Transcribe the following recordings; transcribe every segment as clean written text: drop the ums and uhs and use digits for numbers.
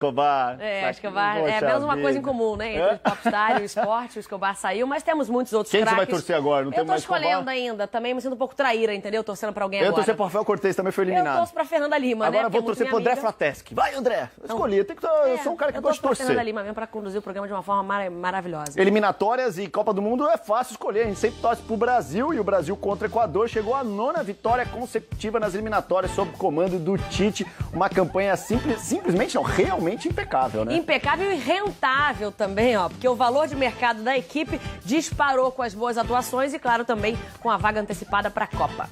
Escobar. Escobar. É menos uma coisa em comum, né? Entre o popstar e o esporte, o Escobar saiu, mas temos muitos outros craques. Quem você vai torcer agora? Não tem mais Escobar? Eu tô escolhendo ainda, também me sinto um pouco traíra, entendeu? Torcendo pra alguém agora. Eu torcer pro Rafael Cortez, também foi eliminado. Eu torço pra Fernanda Lima, agora né? Agora vou torcer pro André Frateschi. Vai, André! Escolhi, eu sou um cara que gosta de torcer. Eu torço pra Fernanda Lima mesmo pra conduzir o programa de uma forma maravilhosa. Eliminatórias e Copa do Mundo é fácil escolher. A gente sempre torce pro Brasil e o Brasil contra o Equador chegou à 9ª vitória consecutiva nas eliminatórias sob o comando do Tite. Uma campanha simplesmente, não, realmente impecável, né? Impecável e rentável também, ó, porque o valor de mercado da equipe disparou com as boas atuações e, claro, também com a vaga antecipada para a Copa.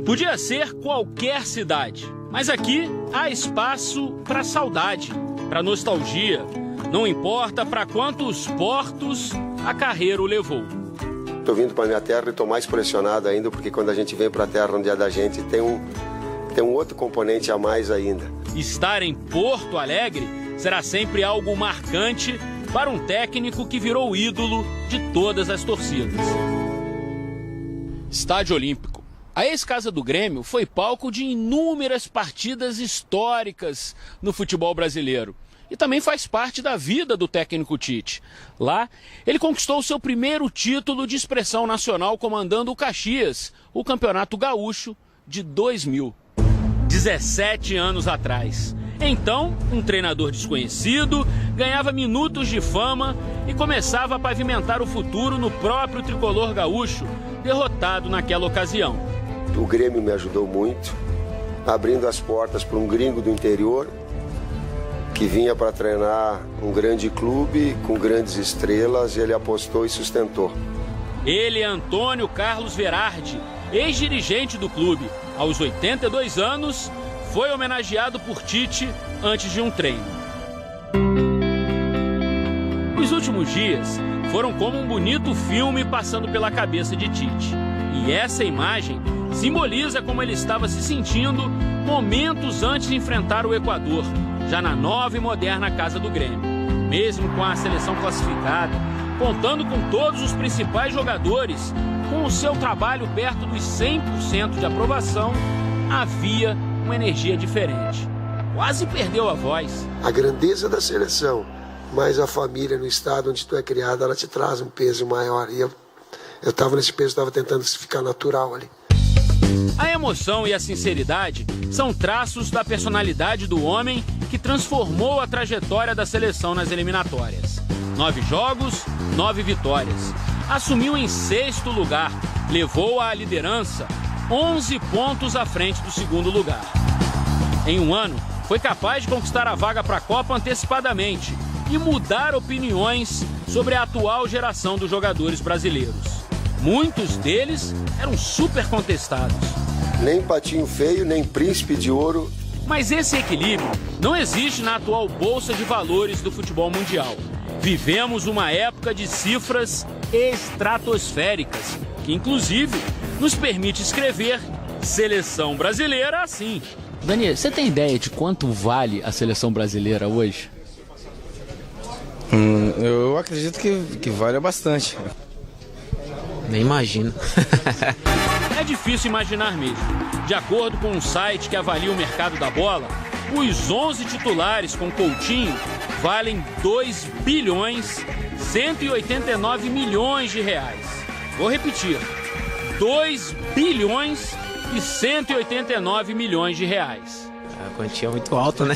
Podia ser qualquer cidade, mas aqui há espaço para saudade, para nostalgia. Não importa para quantos portos a carreira o levou. Estou vindo para minha terra e estou mais pressionado ainda, porque quando a gente vem para a terra no dia da gente, tem um outro componente a mais ainda. Estar em Porto Alegre será sempre algo marcante para um técnico que virou ídolo de todas as torcidas. Estádio Olímpico. A ex-casa do Grêmio foi palco de inúmeras partidas históricas no futebol brasileiro. E também faz parte da vida do técnico Tite. Lá, ele conquistou seu primeiro título de expressão nacional comandando o Caxias, o Campeonato Gaúcho de 2000. 17 anos atrás. Então, um treinador desconhecido ganhava minutos de fama e começava a pavimentar o futuro no próprio tricolor gaúcho, derrotado naquela ocasião. O Grêmio me ajudou muito, abrindo as portas para um gringo do interior que vinha para treinar um grande clube com grandes estrelas, e ele apostou e sustentou. Ele é Antônio Carlos Verardi, ex-dirigente do clube. Aos 82 anos, foi homenageado por Tite antes de um treino. Os últimos dias foram como um bonito filme passando pela cabeça de Tite. E essa imagem simboliza como ele estava se sentindo momentos antes de enfrentar o Equador, já na nova e moderna casa do Grêmio. Mesmo com a seleção classificada, contando com todos os principais jogadores, com o seu trabalho perto dos 100% de aprovação, havia uma energia diferente. Quase perdeu a voz. A grandeza da seleção, mas a família no estado onde tu é criado, ela te traz um peso maior. E eu estava nesse peso, estava tentando ficar natural ali. A emoção e a sinceridade são traços da personalidade do homem que transformou a trajetória da seleção nas eliminatórias. 9 jogos, 9 vitórias. Assumiu em 6º lugar, levou a liderança 11 pontos à frente do 2º lugar. Em um ano, foi capaz de conquistar a vaga para a Copa antecipadamente e mudar opiniões sobre a atual geração dos jogadores brasileiros. Muitos deles eram super contestados. Nem patinho feio, nem príncipe de ouro. Mas esse equilíbrio não existe na atual bolsa de valores do futebol mundial. Vivemos uma época de cifras estratosféricas, que inclusive nos permite escrever seleção brasileira assim. Daniel, você tem ideia de quanto vale a seleção brasileira hoje? Eu acredito que vale bastante. Nem imagino. É difícil imaginar mesmo. De acordo com um site que avalia o mercado da bola, os 11 titulares com Coutinho valem 2 bilhões 189 milhões de reais. Vou repetir, 2 bilhões e 189 milhões de reais. A quantia é muito alta, né?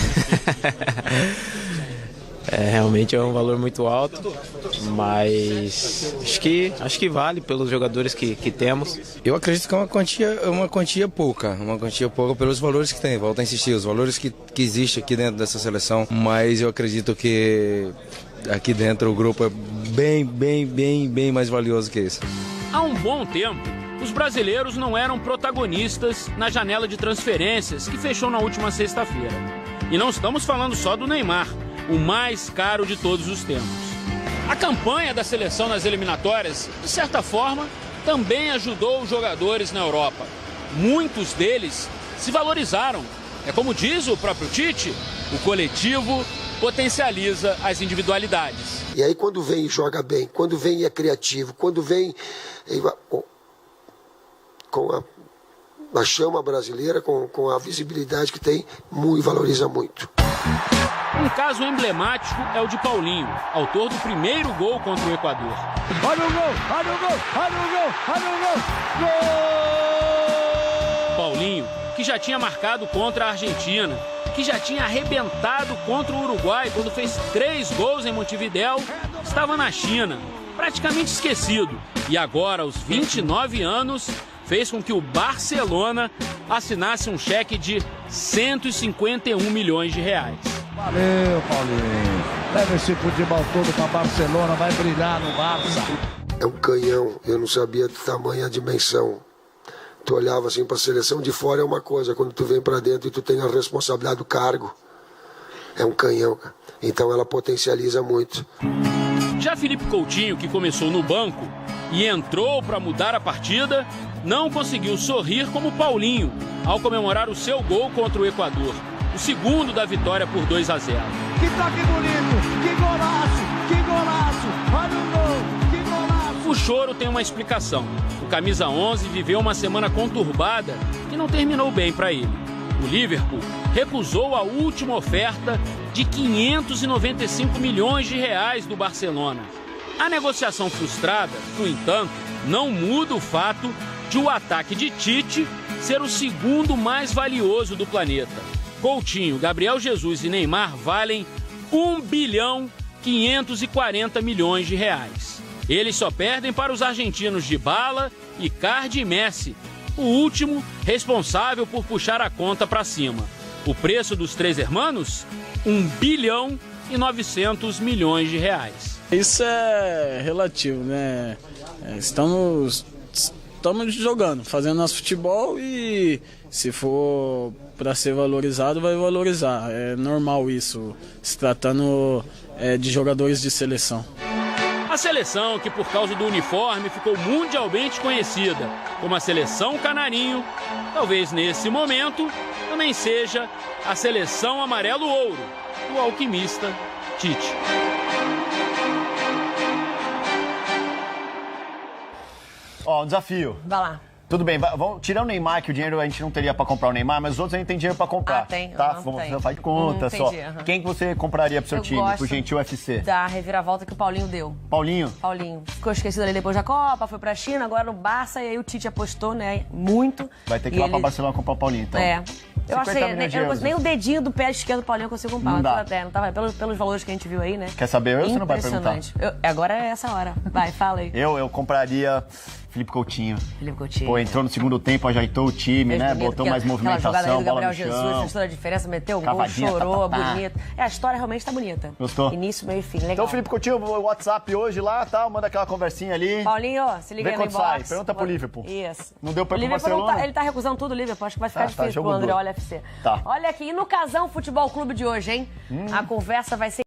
Realmente é um valor muito alto, mas acho que vale pelos jogadores que temos. Eu acredito que é uma quantia pouca pelos valores que tem. Volto a insistir, os valores que existem aqui dentro dessa seleção, mas eu acredito que aqui dentro o grupo é bem mais valioso que isso. Há um bom tempo, os brasileiros não eram protagonistas na janela de transferências que fechou na última sexta-feira. E não estamos falando só do Neymar, o mais caro de todos os tempos. A campanha da seleção nas eliminatórias, de certa forma, também ajudou os jogadores na Europa. Muitos deles se valorizaram. É como diz o próprio Tite, o coletivo potencializa as individualidades. E aí quando vem e joga bem, quando vem e é criativo, quando vem com a chama brasileira, com a visibilidade que tem, valoriza muito. Um caso emblemático é o de Paulinho, autor do primeiro gol contra o Equador. Olha o gol, olha o gol, olha o gol, olha o gol! Gol! Paulinho, que já tinha marcado contra a Argentina, que já tinha arrebentado contra o Uruguai quando fez 3 gols em Montevidéu, estava na China, praticamente esquecido. E agora, aos 29 anos, fez com que o Barcelona assinasse um cheque de 151 milhões de reais. Valeu, Paulinho. Leva esse futebol todo para Barcelona, vai brilhar no Barça. É um canhão, eu não sabia do tamanho e a dimensão. Tu olhava assim para a seleção de fora é uma coisa, quando tu vem para dentro e tu tem a responsabilidade do cargo, é um canhão, cara. Então ela potencializa muito. Já Felipe Coutinho, que começou no banco e entrou para mudar a partida, não conseguiu sorrir como Paulinho ao comemorar o seu gol contra o Equador, o segundo da vitória por 2-0. Que toque bonito, que golaço, olha o gol, que golaço. O choro tem uma explicação. O camisa 11 viveu uma semana conturbada que não terminou bem para ele. O Liverpool recusou a última oferta de 595 milhões de reais do Barcelona. A negociação frustrada, no entanto, não muda o fato de o ataque de Tite ser o segundo mais valioso do planeta. Coutinho, Gabriel Jesus e Neymar valem 1,540 bilhões de reais. Eles só perdem para os argentinos Dybala, Icardi e Messi, o último responsável por puxar a conta para cima. O preço dos 3 irmãos? 1,9 bilhão de reais. Isso é relativo, né? Estamos jogando, fazendo nosso futebol e se for para ser valorizado, vai valorizar. É normal isso, se tratando de jogadores de seleção. A seleção que, por causa do uniforme, ficou mundialmente conhecida como a Seleção Canarinho, talvez nesse momento também seja a Seleção Amarelo-Ouro, do alquimista Tite. Ó, um desafio. Vai lá. Tudo bem, vamos tirar o Neymar, que o dinheiro a gente não teria pra comprar o Neymar, mas os outros a gente tem dinheiro pra comprar. Ah, tem? Tá? Tem. Faz de conta só. Entendi. Quem que você compraria pro seu time, pro Gentil FC? Da reviravolta que o Paulinho deu. Paulinho? Paulinho. Ficou esquecido ali depois da Copa, foi pra China, agora no Barça, e aí o Tite apostou, né, muito. Vai ter que ir lá pra Barcelona comprar o Paulinho, então. É. Eu achei, nem o dedinho do pé esquerdo do Paulinho eu consigo comprar. Não dá. Não tava, pelos valores que a gente viu aí, né? Quer saber ou você não vai perguntar? Agora é essa hora. Vai, fala aí. Eu compraria Felipe Coutinho. Felipe Coutinho. Pô, entrou no segundo tempo, ajeitou o time, né? Botou mais movimentação, jogada aí do bola Gabriel no Jesus, chão. fez toda a diferença, meteu o gol, Cavadinha, chorou, tá. bonito. A história realmente tá bonita. Gostou? Início, meio e fim, legal. Então, Felipe Coutinho, o WhatsApp hoje lá, tá? Manda aquela conversinha ali. Paulinho, se liga Vê aí no quanto inbox. sai. Pergunta pro Liverpool. Isso. Não deu pra ir pro Liverpool Barcelona? ele tá recusando tudo, o Liverpool. Acho que vai ficar difícil jogo pro André duro. Olha FC. Tá. Olha aqui, e no Casão Futebol Clube de hoje, hein? A conversa vai ser